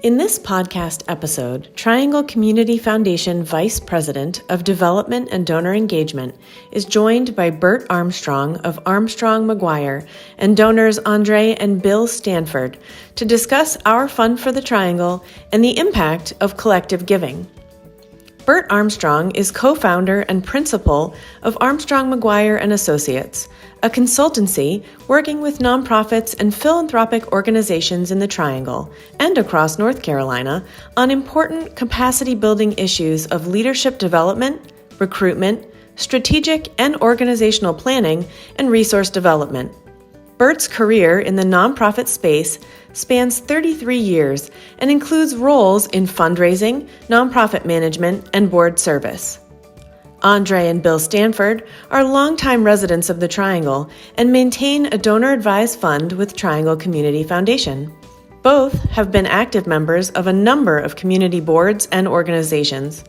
In this podcast episode, Triangle Community Foundation Vice President of Development and Donor Engagement is joined by Bert Armstrong of Armstrong McGuire and donors Andree and Bill Stanford to discuss our Fund for the Triangle and the impact of collective giving. Bert Armstrong is co-founder and principal of Armstrong McGuire and Associates, a consultancy working with nonprofits and philanthropic organizations in the Triangle and across North Carolina on important capacity-building issues of leadership development, recruitment, strategic and organizational planning, and resource development. Bert's career in the nonprofit space spans 33 years and includes roles in fundraising, nonprofit management, and board service. Andree and Bill Stanford are longtime residents of the Triangle and maintain a donor-advised fund with Triangle Community Foundation. Both have been active members of a number of community boards and organizations.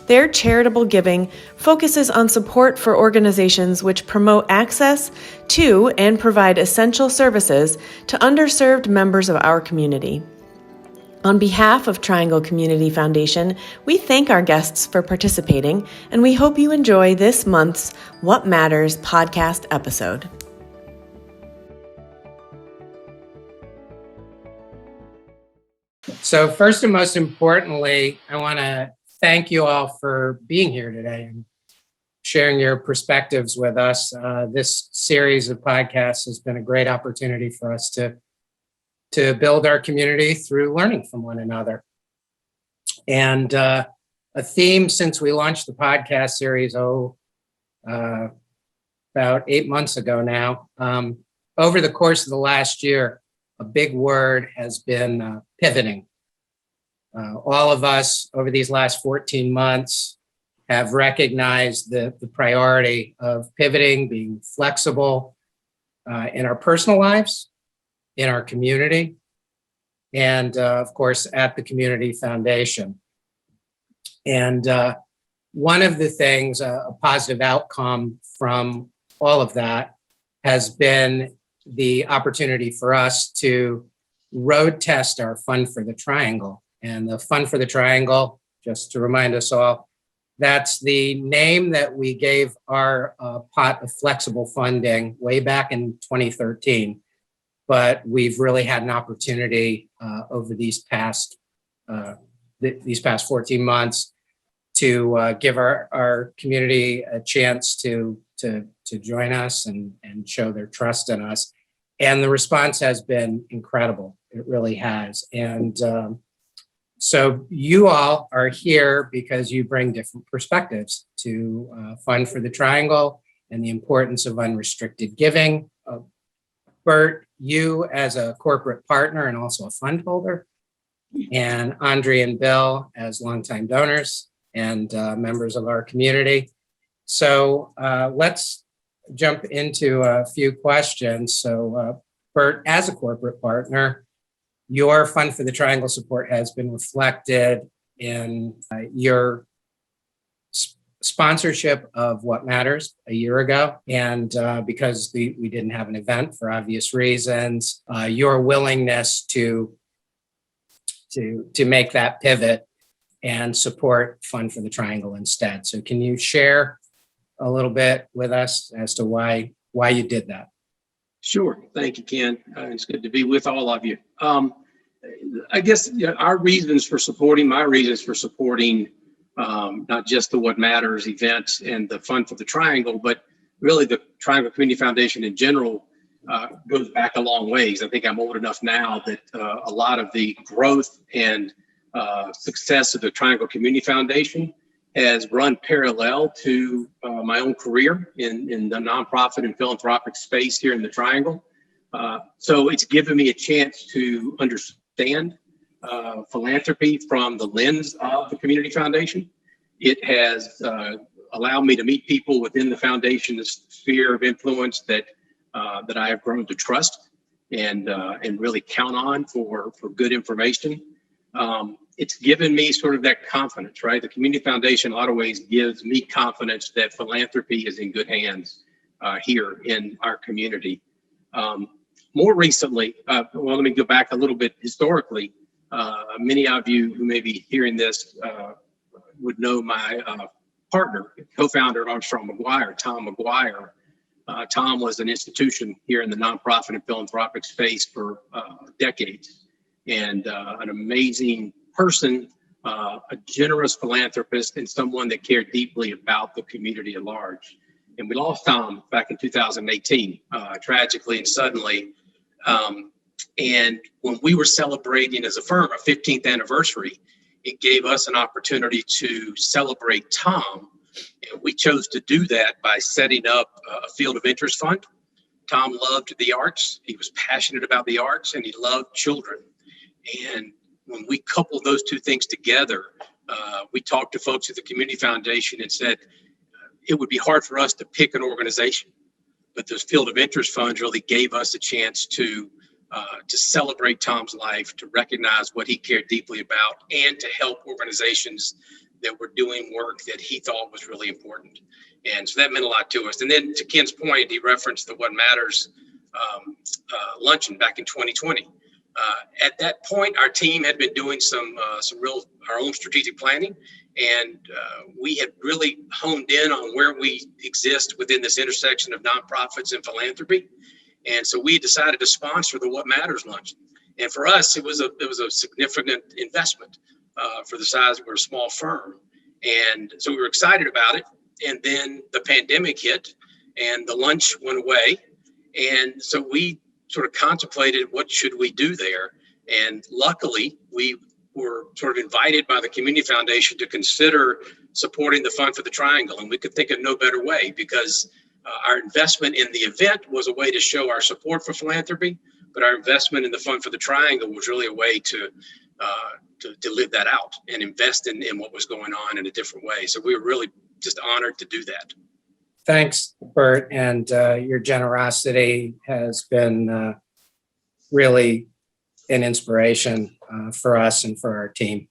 Their charitable giving focuses on support for organizations which promote access to and provide essential services to underserved members of our community. On behalf of Triangle Community Foundation, we thank our guests for participating, and we hope you enjoy this month's What Matters podcast episode. So first and most importantly, I want to thank you all for being here today and sharing your perspectives with us. This series of podcasts has been a great opportunity for us to build our community through learning from one another. And a theme since we launched the podcast series, about 8 months ago now, over the course of the last year, a big word has been pivoting. All of us over these last 14 months have recognized the priority of pivoting, being flexible in our personal lives, in our community, and of course at the Community Foundation. And one of the things, a positive outcome from all of that has been the opportunity for us to road test our Fund for the Triangle. And the Fund for the Triangle, just to remind us all, that's the name that we gave our pot of flexible funding way back in 2013. But we've really had an opportunity over these past 14 months to give our community a chance to join us and show their trust in us. And the response has been incredible. It really has. And so you all are here because you bring different perspectives to Fund for the Triangle and the importance of unrestricted giving. Bert, you as a corporate partner and also a fund holder, and Andree and Bill as longtime donors and members of our community. So let's jump into a few questions. So Bert, as a corporate partner, your Fund for the Triangle support has been reflected in your sponsorship of What Matters a year ago. And because we didn't have an event for obvious reasons, your willingness to make that pivot and support Fund for the Triangle instead. So can you share a little bit with us as to why you did that? Sure. Thank you, Ken. It's good to be with all of you. I guess my reasons for supporting not just the What Matters events and the Fund for the Triangle, but really the Triangle Community Foundation in general goes back a long ways. I think I'm old enough now that a lot of the growth and success of the Triangle Community Foundation has run parallel to my own career in the nonprofit and philanthropic space here in the Triangle. So it's given me a chance to understand philanthropy from the lens of the Community Foundation. It has allowed me to meet people within the foundation's sphere of influence that I have grown to trust and really count on for good information. It's given me sort of that confidence, right? The Community Foundation in a lot of ways gives me confidence that philanthropy is in good hands here in our community. More recently, well, let me go back a little bit historically. Many of you who may be hearing this would know my partner, co-founder of Armstrong McGuire, Tom McGuire. Tom was an institution here in the nonprofit and philanthropic space for decades, and an amazing person, a generous philanthropist, and someone that cared deeply about the community at large. And we lost Tom back in 2018, tragically and suddenly. And when we were celebrating as a firm our 15th anniversary, it gave us an opportunity to celebrate Tom. And we chose to do that by setting up a field of interest fund. Tom loved the arts. He was passionate about the arts, and he loved children. And when we coupled those two things together, we talked to folks at the Community Foundation and said, it would be hard for us to pick an organization, but those field of interest funds really gave us a chance to celebrate Tom's life, to recognize what he cared deeply about, and to help organizations that were doing work that he thought was really important. And so that meant a lot to us. And then to Ken's point, he referenced the What Matters luncheon back in 2020. At that point, our team had been doing our own strategic planning, and we had really honed in on where we exist within this intersection of nonprofits and philanthropy. And so we decided to sponsor the What Matters luncheon. And for us, it was a significant investment for the size. We're a small firm, and so we were excited about it. And then the pandemic hit, and the lunch went away, and so we sort of contemplated what should we do there. And luckily, we were sort of invited by the Community Foundation to consider supporting the Fund for the Triangle. And we could think of no better way, because our investment in the event was a way to show our support for philanthropy, but our investment in the Fund for the Triangle was really a way to live that out and invest in what was going on in a different way. So we were really just honored to do that. Thanks, Bert, and your generosity has been really an inspiration for us and for our team.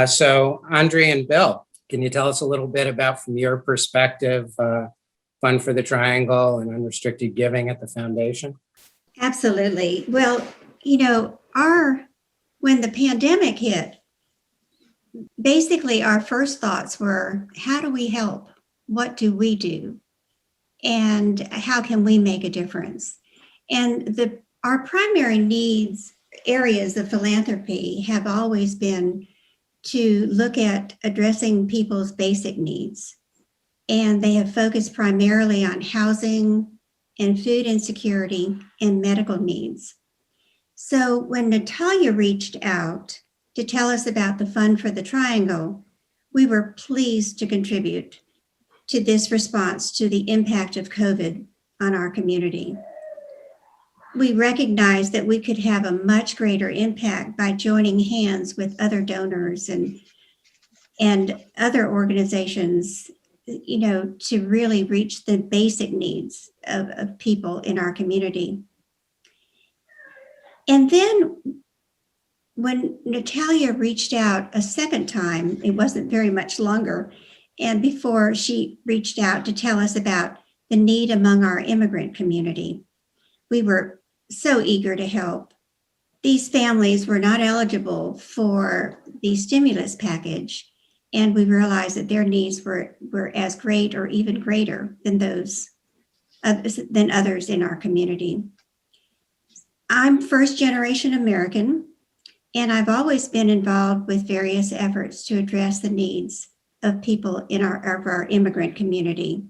So, Andree and Bill, can you tell us a little bit about, from your perspective, Fund for the Triangle and unrestricted giving at the foundation? Absolutely. Well, when the pandemic hit, basically our first thoughts were, how do we help? What do we do? And how can we make a difference? And our primary needs, areas of philanthropy, have always been to look at addressing people's basic needs. And they have focused primarily on housing and food insecurity and medical needs. So when Natalia reached out to tell us about the Fund for the Triangle, we were pleased to contribute to this response to the impact of COVID on our community. We recognized that we could have a much greater impact by joining hands with other donors and other organizations, to really reach the basic needs of people in our community. And then when Natalia reached out a second time, it wasn't very much longer, and before she reached out to tell us about the need among our immigrant community, we were so eager to help. These families were not eligible for the stimulus package, and we realized that their needs were as great or even greater than others in our community. I'm first generation American, and I've always been involved with various efforts to address the needs of people in our immigrant community.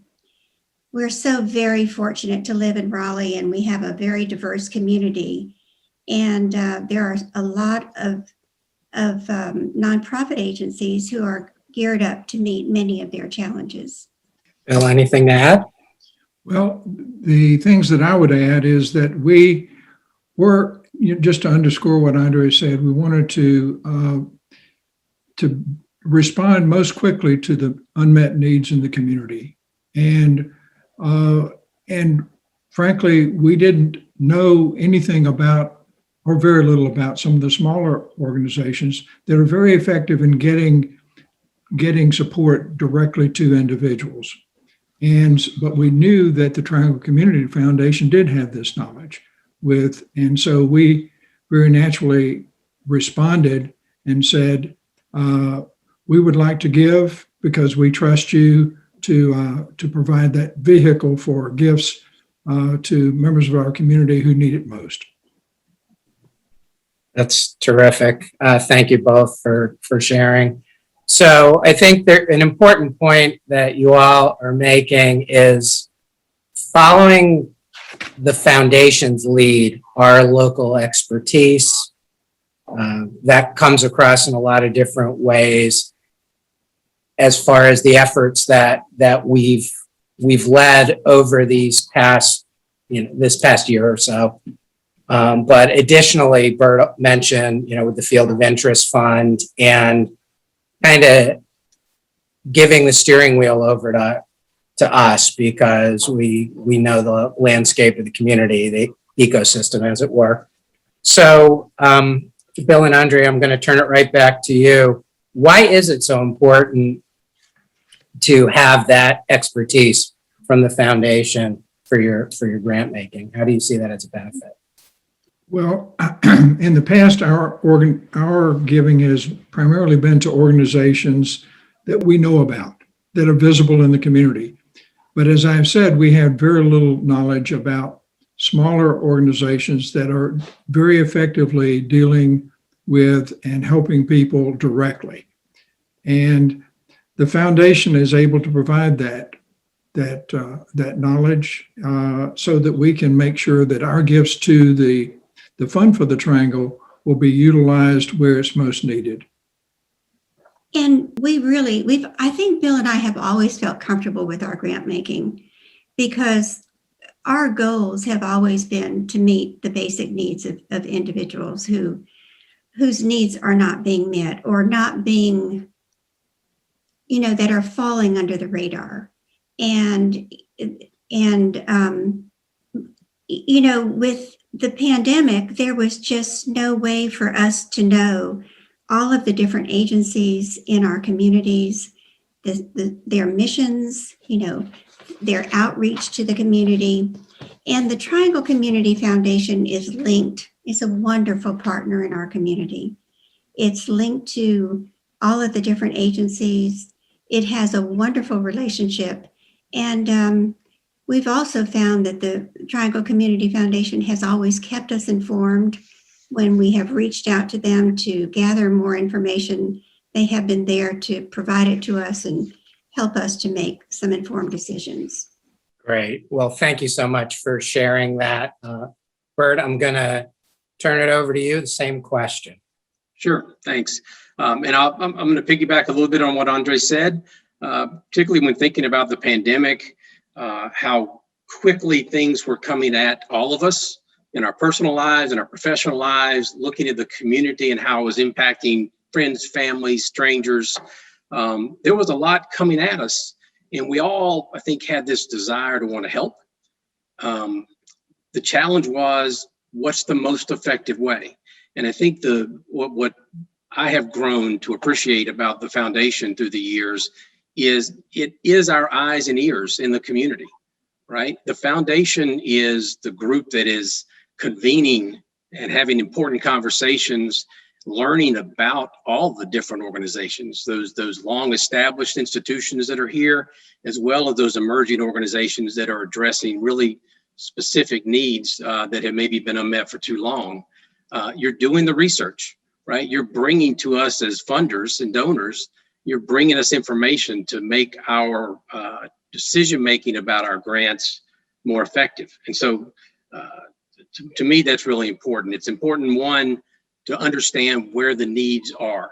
We're so very fortunate to live in Raleigh, and we have a very diverse community. And there are a lot of nonprofit agencies who are geared up to meet many of their challenges. Bill, anything to add? Well, the things that I would add is that we were, just to underscore what Andree said, we wanted to respond most quickly to the unmet needs in the community. And frankly, we didn't know anything about, or very little about, some of the smaller organizations that are very effective in getting support directly to individuals. But we knew that the Triangle Community Foundation did have this knowledge and so we very naturally responded and said, we would like to give because we trust you to provide that vehicle for gifts to members of our community who need it most. That's terrific. Thank you both for sharing. So I think an important point that you all are making is following the foundation's lead, our local expertise. That comes across in a lot of different ways as far as the efforts that we've led over this past year or so. But additionally, Bert mentioned, with the Field of Interest Fund and kind of giving the steering wheel over to us because we know the landscape of the community, the ecosystem, as it were. So, Bill and Andree, I'm going to turn it right back to you. Why is it so important to have that expertise from the foundation for your grant making? How do you see that as a benefit? Well, in the past, our giving has primarily been to organizations that we know about, that are visible in the community. But as I've said, we have very little knowledge about smaller organizations that are very effectively dealing with and helping people directly. And the foundation is able to provide that knowledge so that we can make sure that our gifts to the Fund for the Triangle will be utilized where it's most needed. And I think Bill and I have always felt comfortable with our grant making because our goals have always been to meet the basic needs of individuals whose needs are not being met or not being, that are falling under the radar. And with the pandemic, there was just no way for us to know all of the different agencies in our communities, their missions, their outreach to the community. And the Triangle Community Foundation is linked. It's a wonderful partner in our community. It's linked to all of the different agencies. It has a wonderful relationship. And we've also found that the Triangle Community Foundation has always kept us informed when we have reached out to them to gather more information. They have been there to provide it to us and help us to make some informed decisions. Great. Well, thank you so much for sharing that. Bert, I'm going to turn it over to you. The same question. Sure, thanks. And I'm going to piggyback a little bit on what Andree said, particularly when thinking about the pandemic, how quickly things were coming at all of us in our personal lives and our professional lives, looking at the community and how it was impacting friends, families, strangers. There was a lot coming at us, and we all, I think, had this desire to want to help. The challenge was, what's the most effective way? And I think what I have grown to appreciate about the foundation through the years is it is our eyes and ears in the community, right? The foundation is the group that is convening and having important conversations, learning about all the different organizations, those long established institutions that are here, as well as those emerging organizations that are addressing really specific needs that have maybe been unmet for too long. You're doing the research, right? You're bringing to us as funders and donors, you're bringing us information to make our decision-making about our grants more effective. And so to me, that's really important. It's important, one, to understand where the needs are,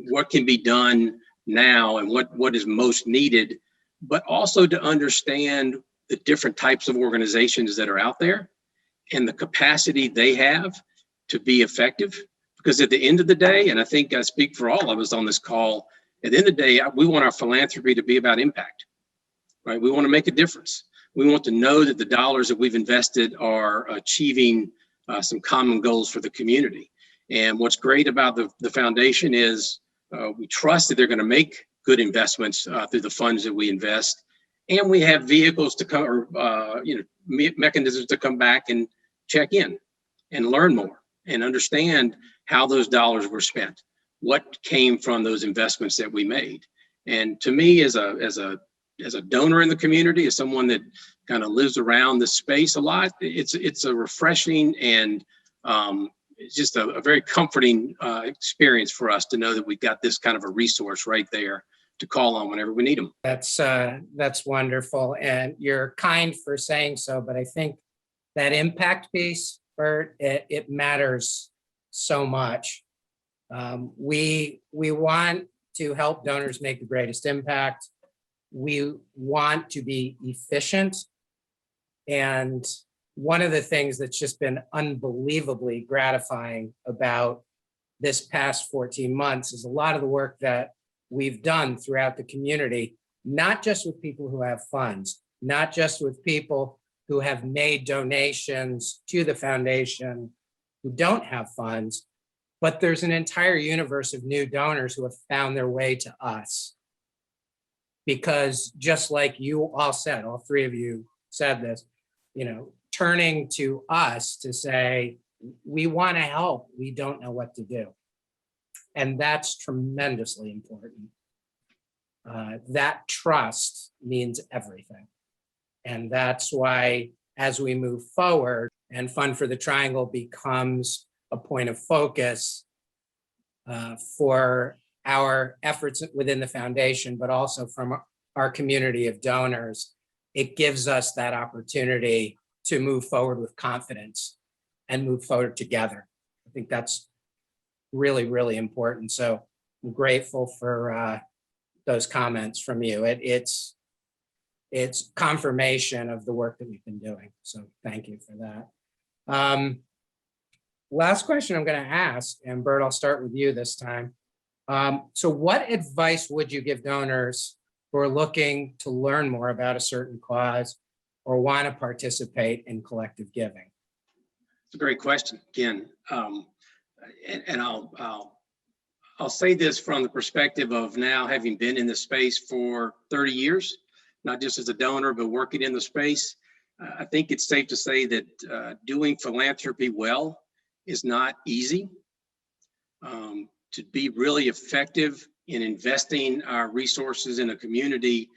what can be done now and what is most needed, but also to understand the different types of organizations that are out there and the capacity they have to be effective. Because at the end of the day, and I think I speak for all of us on this call, at the end of the day, we want our philanthropy to be about impact, right? We want to make a difference. We want to know that the dollars that we've invested are achieving some common goals for the community. And what's great about the foundation is we trust that they're going to make good investments through the funds that we invest. And we have vehicles to come, or mechanisms to come back and check in and learn more and understand how those dollars were spent, what came from those investments that we made. And to me, as a donor in the community, as someone that kind of lives around this space a lot, it's a refreshing and it's just a very comforting experience for us to know that we've got this kind of a resource right there to call on whenever we need them. That's wonderful, and you're kind for saying so. But I think that impact piece, Bert, it matters so much. We want to help donors make the greatest impact. We want to be efficient, and one of the things that's just been unbelievably gratifying about this past 14 months is a lot of the work that we've done throughout the community, not just with people who have funds, not just with people who have made donations to the foundation who don't have funds, but there's an entire universe of new donors who have found their way to us. Because just like you all said, all three of you said this, turning to us to say, we want to help, we don't know what to do. And that's tremendously important. That trust means everything. And that's why as we move forward and Fund for the Triangle becomes a point of focus for our efforts within the foundation, but also from our community of donors, it gives us that opportunity to move forward with confidence and move forward together. I think that's really, really important. So I'm grateful for those comments from you. It's confirmation of the work that we've been doing. So thank you for that. Last question I'm going to ask, and Bert, I'll start with you this time. So what advice would you give donors who are looking to learn more about a certain cause or want to participate in collective giving? It's a great question, again. And I'll say this from the perspective of now having been in this space for 30 years, not just as a donor, but working in the space. I think it's safe to say that doing philanthropy well is not easy. To be really effective in investing our resources in a community,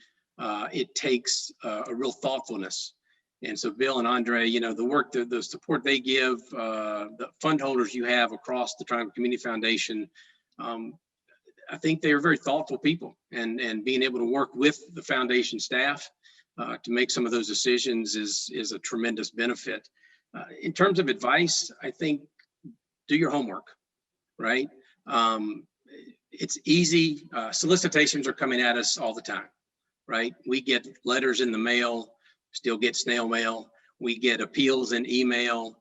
it takes a real thoughtfulness. And so Bill and Andree, the work, the support they give, the fund holders you have across the Triangle Community Foundation, I think they are very thoughtful people, and being able to work with the foundation staff to make some of those decisions is a tremendous benefit. In terms of advice, I think do your homework, right? It's easy. Solicitations are coming at us all the time, right? We get letters in the mail, still get snail mail. We get appeals in email.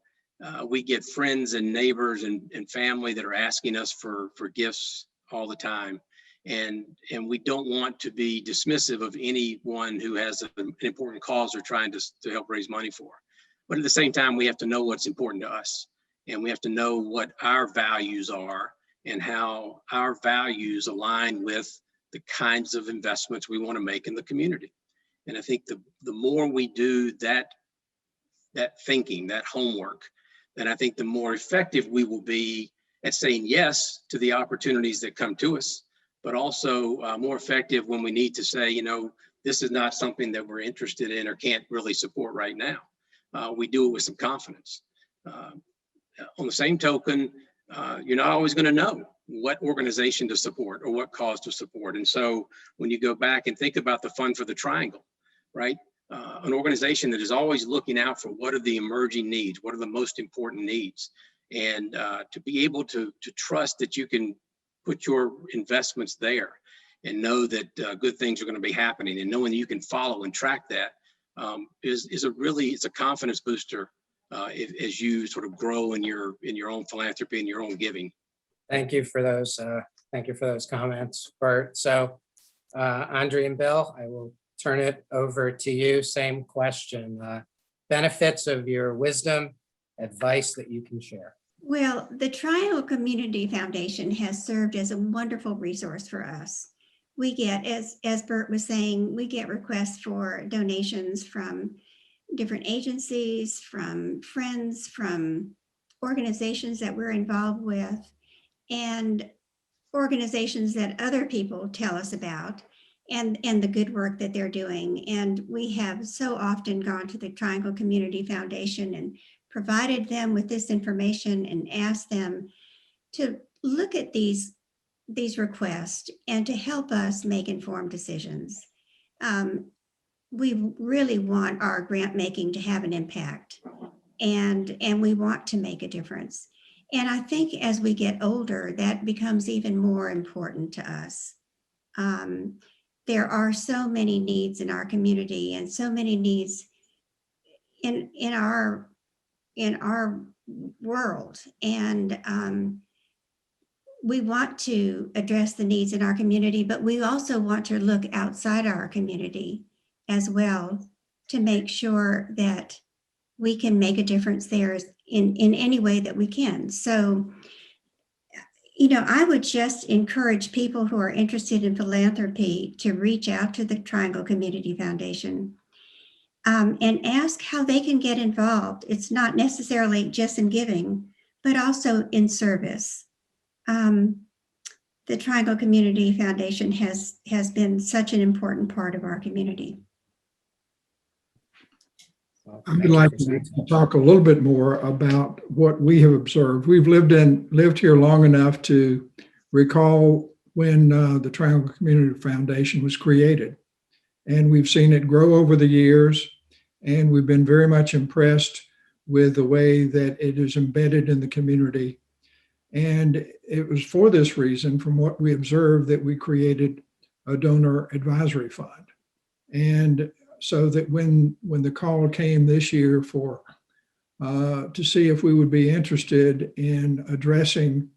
We get friends and neighbors and family that are asking us for gifts all the time. And we don't want to be dismissive of anyone who has an important cause they're trying to help raise money for. But at the same time, we have to know what's important to us. And we have to know what our values are and how our values align with the kinds of investments we want to make in the community. And I think the more we do that thinking, that homework, then I think the more effective we will be at saying yes to the opportunities that come to us, but also more effective when we need to say, this is not something that we're interested in or can't really support right now. We do it with some confidence. On the same token, you're not always going to know what organization to support or what cause to support. And so when you go back and think about the Fund for the Triangle, right? An organization that is always looking out for what are the emerging needs, what are the most important needs, and to be able to trust that you can put your investments there and know that good things are going to be happening, and knowing that you can follow and track that it's a confidence booster as you sort of grow in your own philanthropy and your own giving. Thank you for those. Thank you for those comments, Bert. So, Andree and Bill, I will turn it over to you. Same question. Benefits of your wisdom, advice that you can share. Well, the Triangle Community Foundation has served as a wonderful resource for us. We get, as Bert was saying, we get requests for donations from different agencies, from friends, from organizations that we're involved with and organizations that other people tell us about and the good work that they're doing. And we have so often gone to the Triangle Community Foundation and provided them with this information and asked them to look at these requests and to help us make informed decisions. We really want our grant making to have an impact, and we want to make a difference. And I think as we get older, that becomes even more important to us. There are so many needs in our community and so many needs in our world. And we want to address the needs in our community, but we also want to look outside our community as well to make sure that we can make a difference there in any way that we can. So, I would just encourage people who are interested in philanthropy to reach out to the Triangle Community Foundation and ask how they can get involved. It's not necessarily just in giving, but also in service. The Triangle Community Foundation has been such an important part of our community. I would like to talk a little bit more about what we have observed. We've lived here long enough to recall when the Triangle Community Foundation was created. And we've seen it grow over the years, and we've been very much impressed with the way that it is embedded in the community. And it was for this reason, from what we observed, that we created a donor advisory fund. And so that when the call came this year to see if we would be interested in addressing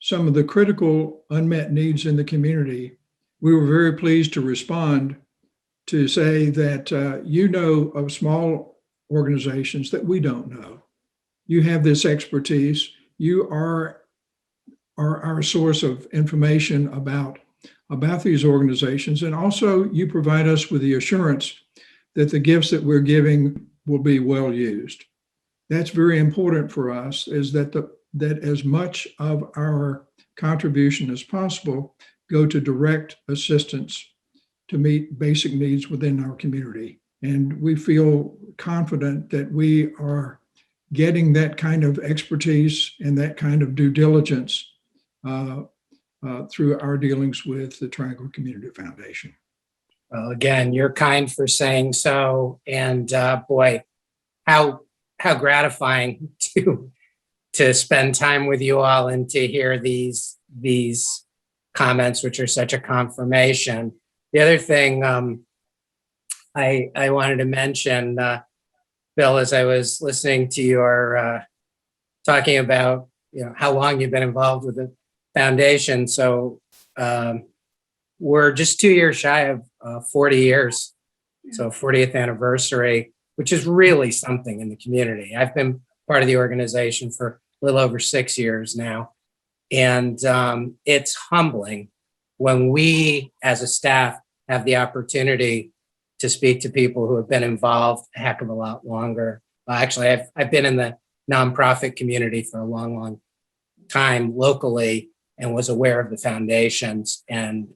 some of the critical unmet needs in the community, we were very pleased to respond to say that of small organizations that we don't know. You have this expertise. You are our source of information about these organizations, and also you provide us with the assurance that the gifts that we're giving will be well used. That's very important for us, is that as much of our contribution as possible go to direct assistance to meet basic needs within our community. And we feel confident that we are getting that kind of expertise and that kind of due diligence through our dealings with the Triangle Community Foundation. Well, again, you're kind for saying so, and boy, how gratifying to spend time with you all and to hear these comments, which are such a confirmation. The other thing I wanted to mention, Bill, as I was listening to your talking about how long you've been involved with the foundation, so. We're just 2 years shy of 40 years, so 40th anniversary, which is really something in the community. I've been part of the organization for a little over 6 years now, and it's humbling when we, as a staff, have the opportunity to speak to people who have been involved a heck of a lot longer. Well, actually, I've been in the nonprofit community for a long, long time locally, and was aware of the foundations and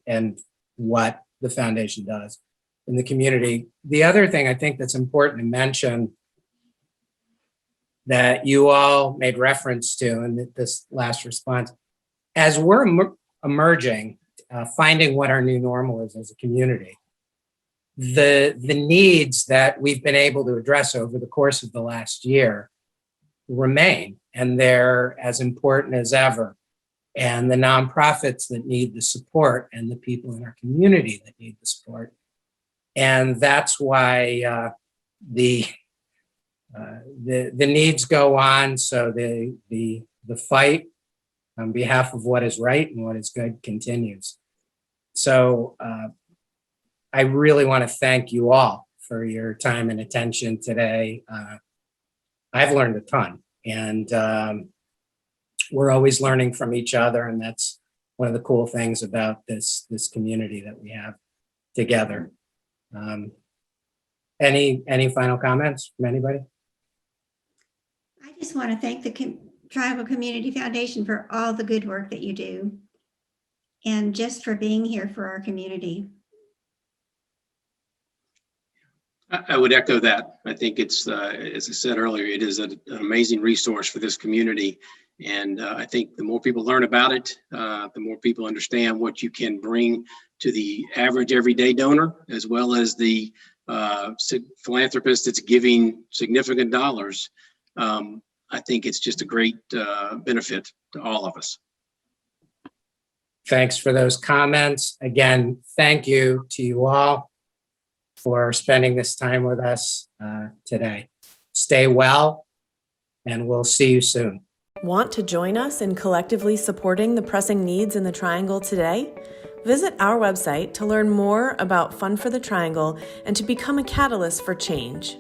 what the foundation does in the community. The other thing I think that's important to mention that you all made reference to in this last response, as we're emerging, finding what our new normal is as a community, the needs that we've been able to address over the course of the last year remain, and they're as important as ever. And the nonprofits that need the support, and the people in our community that need the support. And that's why the needs go on. So the fight on behalf of what is right and what is good continues. So I really want to thank you all for your time and attention today. I've learned a ton, and we're always learning from each other, and that's one of the cool things about this community that we have together. Any final comments from anybody? I just want to thank Triangle Community Foundation for all the good work that you do and just for being here for our community. I would echo that. I think it's, as I said earlier, it is an amazing resource for this community. And I think the more people learn about it, the more people understand what you can bring to the average everyday donor, as well as the philanthropist that's giving significant dollars. I think it's just a great benefit to all of us. Thanks for those comments. Again, thank you to you all for spending this time with us today. Stay well, and we'll see you soon. Want to join us in collectively supporting the pressing needs in the Triangle today? Visit our website to learn more about Fund for the Triangle and to become a catalyst for change.